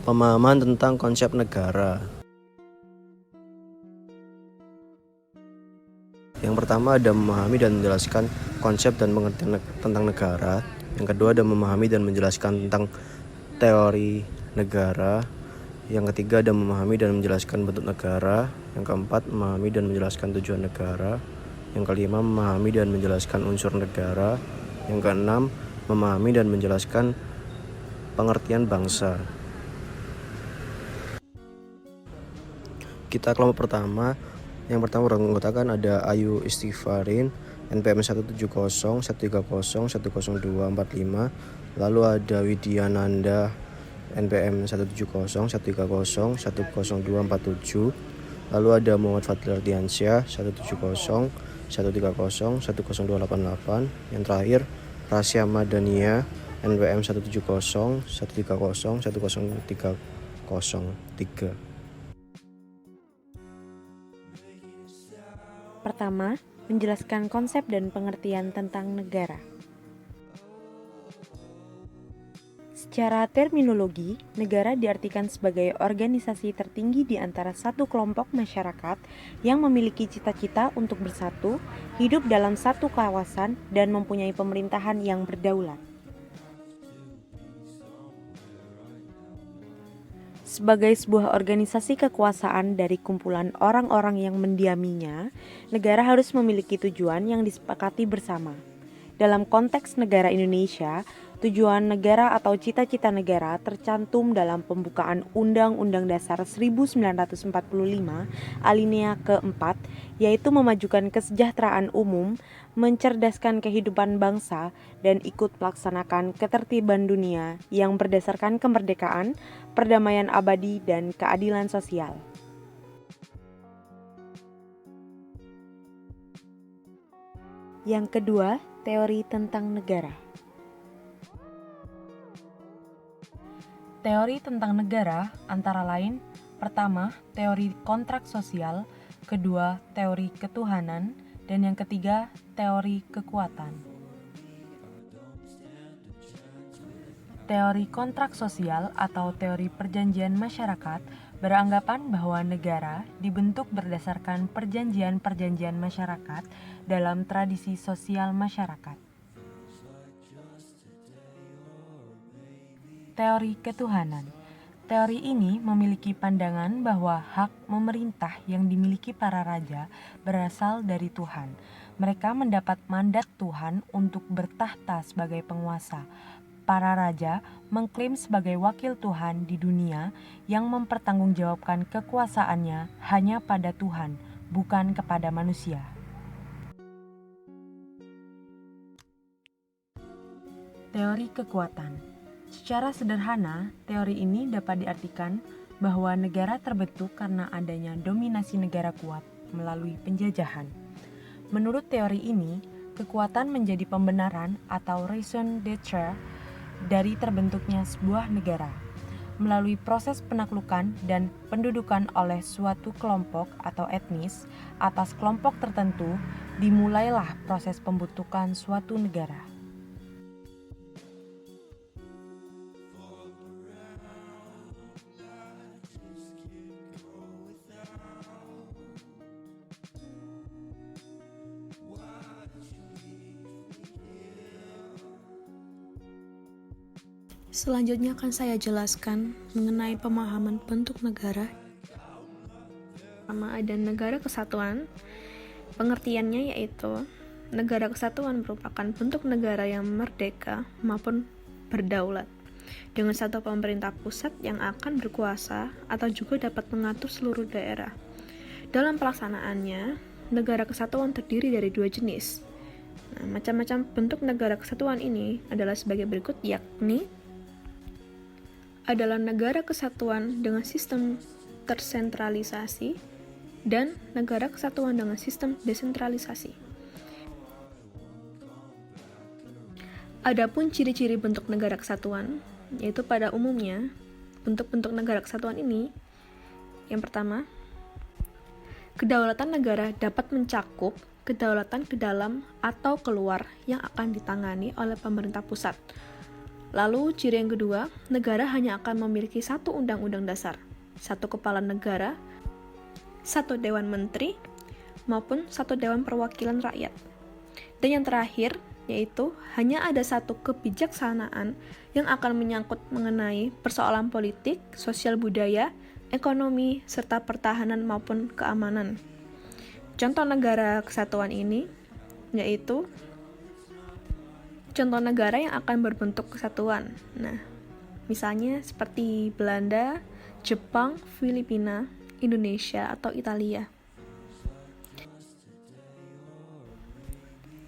Pemahaman tentang konsep negara. Yang pertama ada memahami dan menjelaskan konsep dan pengertian tentang negara. Yang kedua ada memahami dan menjelaskan tentang teori negara. Yang ketiga ada memahami dan menjelaskan bentuk negara. Yang keempat memahami dan menjelaskan tujuan negara. Yang kelima memahami dan menjelaskan unsur negara. Yang keenam memahami dan menjelaskan pengertian bangsa. Kita kelompok pertama. Yang pertama beranggotakan ada Ayu Istighfarin, NPM 170, 130, 10245. Lalu ada Widyananda, NPM 170, 130, 10247. Lalu ada Muhammad Fadil Ardiansyah, 170, 130, 10288. Yang terakhir Rasya Madania, NPM 170, 130, 10303. Pertama, menjelaskan konsep dan pengertian tentang negara. Secara terminologi, negara diartikan sebagai organisasi tertinggi di antara satu kelompok masyarakat yang memiliki cita-cita untuk bersatu, hidup dalam satu kawasan, dan mempunyai pemerintahan yang berdaulat. Sebagai sebuah organisasi kekuasaan dari kumpulan orang-orang yang mendiaminya, negara harus memiliki tujuan yang disepakati bersama. Dalam konteks negara Indonesia, tujuan negara atau cita-cita negara tercantum dalam pembukaan Undang-Undang Dasar 1945 alinea keempat, yaitu memajukan kesejahteraan umum, mencerdaskan kehidupan bangsa, dan ikut melaksanakan ketertiban dunia yang berdasarkan kemerdekaan, perdamaian abadi, dan keadilan sosial. Yang kedua, teori tentang negara. Teori tentang negara antara lain: pertama, teori kontrak sosial; kedua, teori ketuhanan; dan yang ketiga, teori kekuatan. Teori kontrak sosial atau teori perjanjian masyarakat beranggapan bahwa negara dibentuk berdasarkan perjanjian-perjanjian masyarakat dalam tradisi sosial masyarakat. Teori ketuhanan. Teori ini memiliki pandangan bahwa hak memerintah yang dimiliki para raja berasal dari Tuhan. Mereka mendapat mandat Tuhan untuk bertahta sebagai penguasa. Para raja mengklaim sebagai wakil Tuhan di dunia yang mempertanggungjawabkan kekuasaannya hanya pada Tuhan, bukan kepada manusia. Teori kekuatan. Secara sederhana, teori ini dapat diartikan bahwa negara terbentuk karena adanya dominasi negara kuat melalui penjajahan. Menurut teori ini, kekuatan menjadi pembenaran atau raison d'être dari terbentuknya sebuah negara. Melalui proses penaklukan dan pendudukan oleh suatu kelompok atau etnis atas kelompok tertentu, dimulailah proses pembentukan suatu negara. Selanjutnya akan saya jelaskan mengenai pemahaman bentuk negara. Pertama ada negara kesatuan. Pengertiannya yaitu negara kesatuan merupakan bentuk negara yang merdeka maupun berdaulat, dengan satu pemerintah pusat yang akan berkuasa atau juga dapat mengatur seluruh daerah. Dalam pelaksanaannya, negara kesatuan terdiri dari dua jenis. Macam-macam bentuk negara kesatuan ini adalah sebagai berikut, yakni adalah negara kesatuan dengan sistem tersentralisasi dan negara kesatuan dengan sistem desentralisasi. Adapun ciri-ciri bentuk negara kesatuan, yaitu pada umumnya bentuk-bentuk negara kesatuan ini, yang pertama, kedaulatan negara dapat mencakup kedaulatan ke dalam atau keluar yang akan ditangani oleh pemerintah pusat. Lalu ciri yang kedua, negara hanya akan memiliki satu undang-undang dasar, satu kepala negara, satu dewan menteri, maupun satu dewan perwakilan rakyat. Dan yang terakhir, yaitu hanya ada satu kebijaksanaan yang akan menyangkut mengenai persoalan politik, sosial budaya, ekonomi, serta pertahanan maupun keamanan. Contoh negara kesatuan ini yaitu contoh negara yang akan berbentuk kesatuan. Nah, misalnya seperti Belanda, Jepang, Filipina, Indonesia, atau Italia.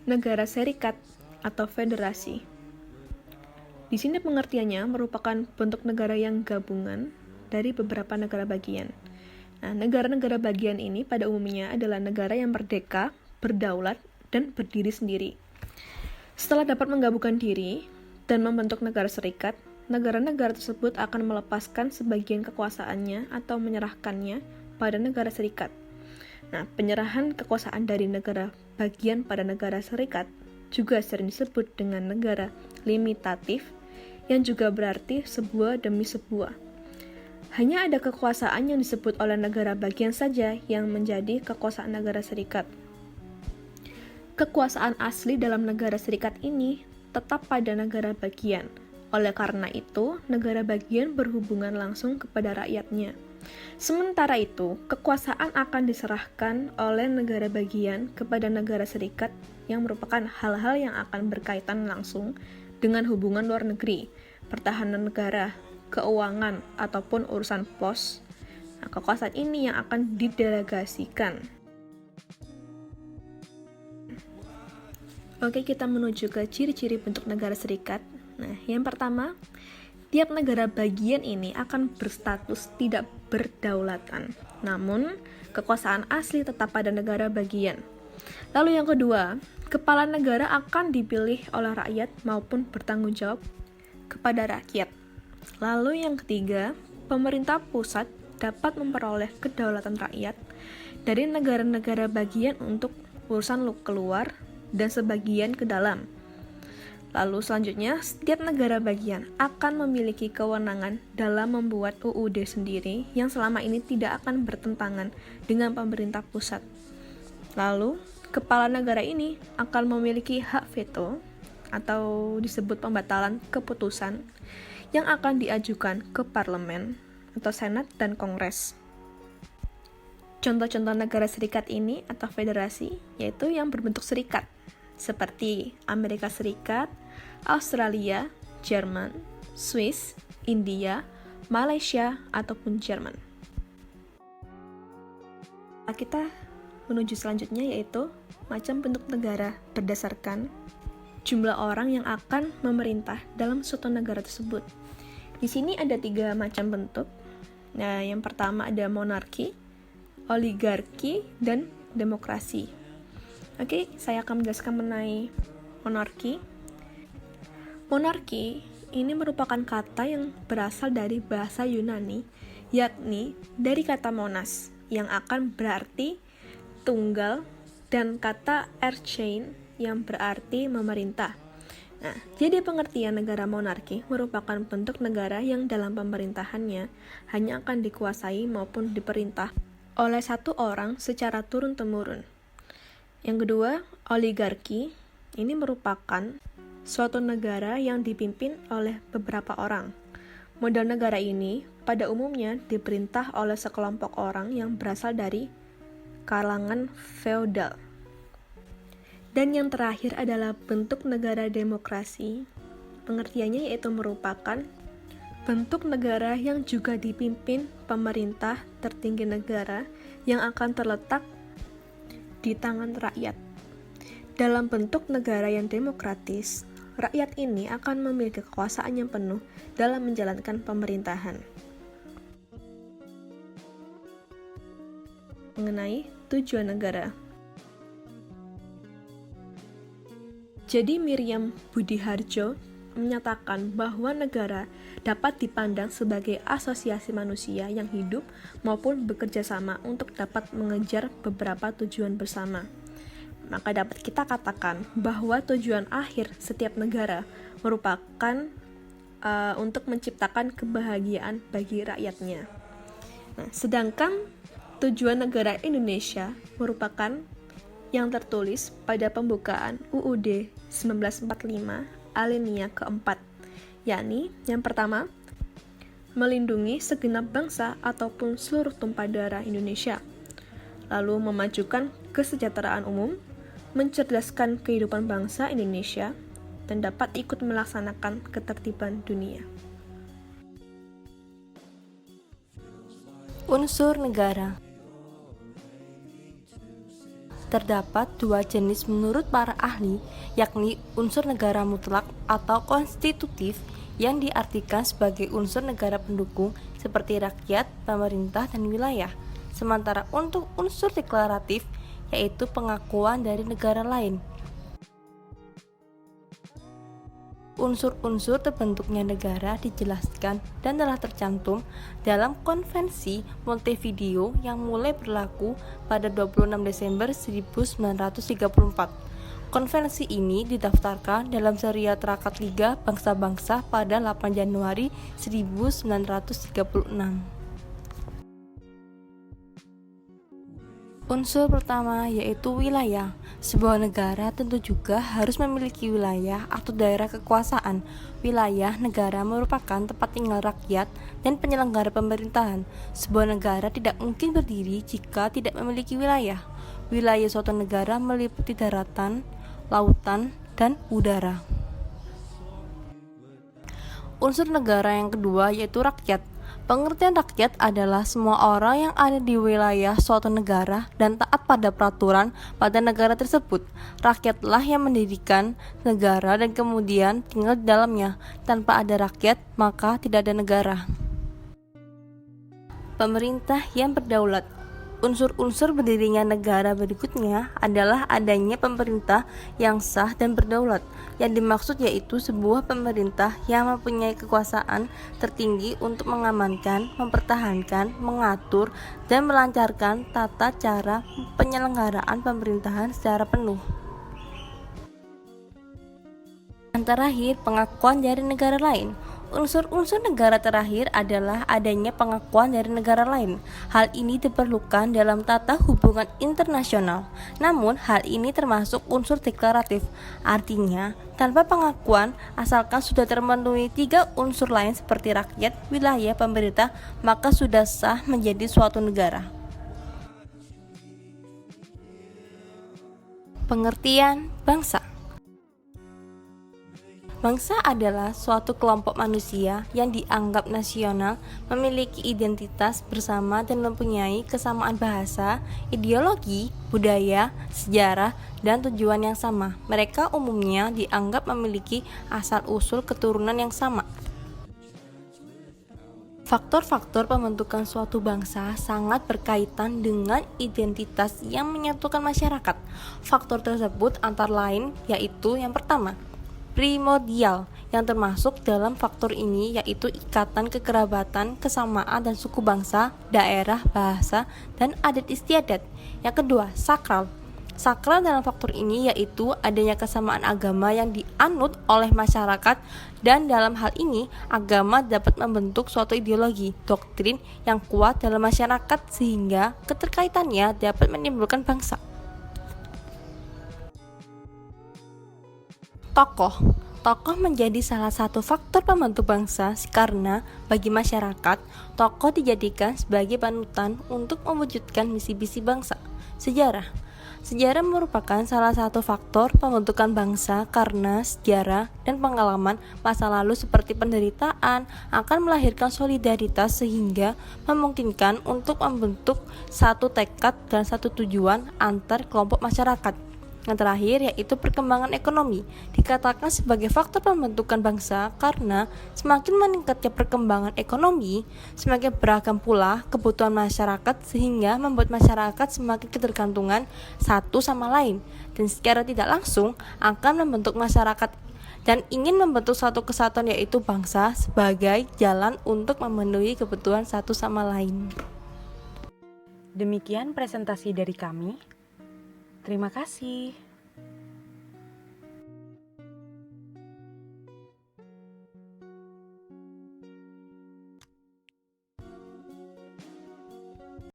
Negara serikat atau federasi. Di sini pengertiannya merupakan bentuk negara yang gabungan dari beberapa negara bagian. Nah, negara-negara bagian ini pada umumnya adalah negara yang merdeka, berdaulat, dan berdiri sendiri. Setelah dapat menggabungkan diri dan membentuk negara serikat, negara-negara tersebut akan melepaskan sebagian kekuasaannya atau menyerahkannya pada negara serikat. Nah, penyerahan kekuasaan dari negara bagian pada negara serikat juga sering disebut dengan negara limitatif, yang juga berarti sebuah demi sebuah. Hanya ada kekuasaan yang disebut oleh negara bagian saja yang menjadi kekuasaan negara serikat. Kekuasaan asli dalam negara serikat ini tetap pada negara bagian. Oleh karena itu, negara bagian berhubungan langsung kepada rakyatnya. Sementara itu, kekuasaan akan diserahkan oleh negara bagian kepada negara serikat yang merupakan hal-hal yang akan berkaitan langsung dengan hubungan luar negeri, pertahanan negara, keuangan, ataupun urusan pos. Nah, kekuasaan ini yang akan didelegasikan. Oke, kita menuju ke ciri-ciri bentuk negara serikat. Nah, yang pertama, tiap negara bagian ini akan berstatus tidak berdaulatan. Namun, kekuasaan asli tetap pada negara bagian. Lalu yang kedua, kepala negara akan dipilih oleh rakyat maupun bertanggung jawab kepada rakyat. Lalu yang ketiga, pemerintah pusat dapat memperoleh kedaulatan rakyat dari negara-negara bagian untuk urusan keluar dan sebagian ke dalam. Lalu selanjutnya, setiap negara bagian akan memiliki kewenangan dalam membuat UUD sendiri yang selama ini tidak akan bertentangan dengan pemerintah pusat. Lalu, kepala negara ini akan memiliki hak veto atau disebut pembatalan keputusan yang akan diajukan ke parlemen atau senat dan kongres. Contoh-contoh negara serikat ini atau federasi yaitu yang berbentuk serikat seperti Amerika Serikat, Australia, Jerman, Swiss, India, Malaysia, ataupun Jerman. Kita menuju selanjutnya yaitu macam bentuk negara berdasarkan jumlah orang yang akan memerintah dalam suatu negara tersebut. Di sini ada 3 macam bentuk. Nah, yang pertama ada monarki, oligarki, dan demokrasi. Oke, saya akan menjelaskan mengenai monarki. Monarki ini merupakan kata yang berasal dari bahasa Yunani, yakni dari kata monas, yang akan berarti tunggal, dan kata archein yang berarti memerintah. Nah, jadi pengertian negara monarki merupakan bentuk negara yang dalam pemerintahannya hanya akan dikuasai maupun diperintah oleh satu orang secara turun-temurun. Yang kedua, oligarki ini merupakan suatu negara yang dipimpin oleh beberapa orang. Model negara ini pada umumnya diperintah oleh sekelompok orang yang berasal dari kalangan feodal. Dan yang terakhir adalah bentuk negara demokrasi. Pengertiannya yaitu merupakan bentuk negara yang juga dipimpin pemerintah tertinggi negara yang akan terletak di tangan rakyat. Dalam bentuk negara yang demokratis, rakyat ini akan memiliki kekuasaan yang penuh dalam menjalankan pemerintahan. Mengenai tujuan negara. Jadi Miriam Budiharjo menyatakan bahwa negara dapat dipandang sebagai asosiasi manusia yang hidup maupun bekerja sama untuk dapat mengejar beberapa tujuan bersama. Maka dapat kita katakan bahwa tujuan akhir setiap negara merupakan untuk menciptakan kebahagiaan bagi rakyatnya. Nah, sedangkan tujuan negara Indonesia merupakan yang tertulis pada pembukaan UUD 1945 alinea keempat, yakni yang pertama, melindungi segenap bangsa ataupun seluruh tumpah darah Indonesia, lalu memajukan kesejahteraan umum, mencerdaskan kehidupan bangsa Indonesia, dan dapat ikut melaksanakan ketertiban dunia. Unsur negara. Terdapat dua jenis menurut para ahli, yakni unsur negara mutlak atau konstitutif yang diartikan sebagai unsur negara pendukung seperti rakyat, pemerintah, dan wilayah. Sementara untuk unsur deklaratif yaitu pengakuan dari negara lain. Unsur-unsur terbentuknya negara dijelaskan dan telah tercantum dalam Konvensi Montevideo yang mulai berlaku pada 26 Desember 1934. Konvensi ini didaftarkan dalam Serial Traktat Liga Bangsa-Bangsa pada 8 Januari 1936. Unsur pertama yaitu wilayah. Sebuah negara tentu juga harus memiliki wilayah atau daerah kekuasaan. Wilayah negara merupakan tempat tinggal rakyat dan penyelenggara pemerintahan. Sebuah negara tidak mungkin berdiri jika tidak memiliki wilayah. Wilayah suatu negara meliputi daratan, lautan, dan udara. Unsur negara yang kedua yaitu rakyat. Pengertian rakyat adalah semua orang yang ada di wilayah suatu negara dan taat pada peraturan pada negara tersebut. Rakyatlah yang mendirikan negara dan kemudian tinggal di dalamnya. Tanpa ada rakyat, maka tidak ada negara. Pemerintah yang berdaulat. Unsur-unsur berdirinya negara berikutnya adalah adanya pemerintah yang sah dan berdaulat. Yang dimaksud yaitu sebuah pemerintah yang mempunyai kekuasaan tertinggi untuk mengamankan, mempertahankan, mengatur, dan melancarkan tata cara penyelenggaraan pemerintahan secara penuh. Yang terakhir, pengakuan dari negara lain. Unsur-unsur negara terakhir adalah adanya pengakuan dari negara lain. Hal ini diperlukan dalam tata hubungan internasional. Namun, hal ini termasuk unsur deklaratif. Artinya, tanpa pengakuan, asalkan sudah terpenuhi 3 unsur lain seperti rakyat, wilayah, pemerintah, maka sudah sah menjadi suatu negara. Pengertian bangsa. Bangsa adalah suatu kelompok manusia yang dianggap nasional, memiliki identitas bersama dan mempunyai kesamaan bahasa, ideologi, budaya, sejarah, dan tujuan yang sama. Mereka umumnya dianggap memiliki asal-usul keturunan yang sama. Faktor-faktor pembentukan suatu bangsa sangat berkaitan dengan identitas yang menyatukan masyarakat. Faktor tersebut antara lain yaitu yang pertama, primordial, yang termasuk dalam faktor ini yaitu ikatan kekerabatan, kesamaan dan suku bangsa, daerah, bahasa, dan adat istiadat. Yang kedua, sakral. Sakral dalam faktor ini yaitu adanya kesamaan agama yang dianut oleh masyarakat, dan dalam hal ini agama dapat membentuk suatu ideologi, doktrin yang kuat dalam masyarakat sehingga keterkaitannya dapat menimbulkan bangsa. Tokoh menjadi salah satu faktor pembentuk bangsa karena bagi masyarakat, tokoh dijadikan sebagai panutan untuk mewujudkan misi-misi bangsa. Sejarah merupakan salah satu faktor pembentukan bangsa karena sejarah dan pengalaman masa lalu seperti penderitaan akan melahirkan solidaritas sehingga memungkinkan untuk membentuk satu tekad dan satu tujuan antar kelompok masyarakat. Yang terakhir yaitu perkembangan ekonomi, dikatakan sebagai faktor pembentukan bangsa karena semakin meningkatnya perkembangan ekonomi, semakin beragam pula kebutuhan masyarakat sehingga membuat masyarakat semakin ketergantungan satu sama lain dan secara tidak langsung akan membentuk masyarakat dan ingin membentuk satu kesatuan yaitu bangsa sebagai jalan untuk memenuhi kebutuhan satu sama lain. Demikian presentasi dari kami. Terima kasih.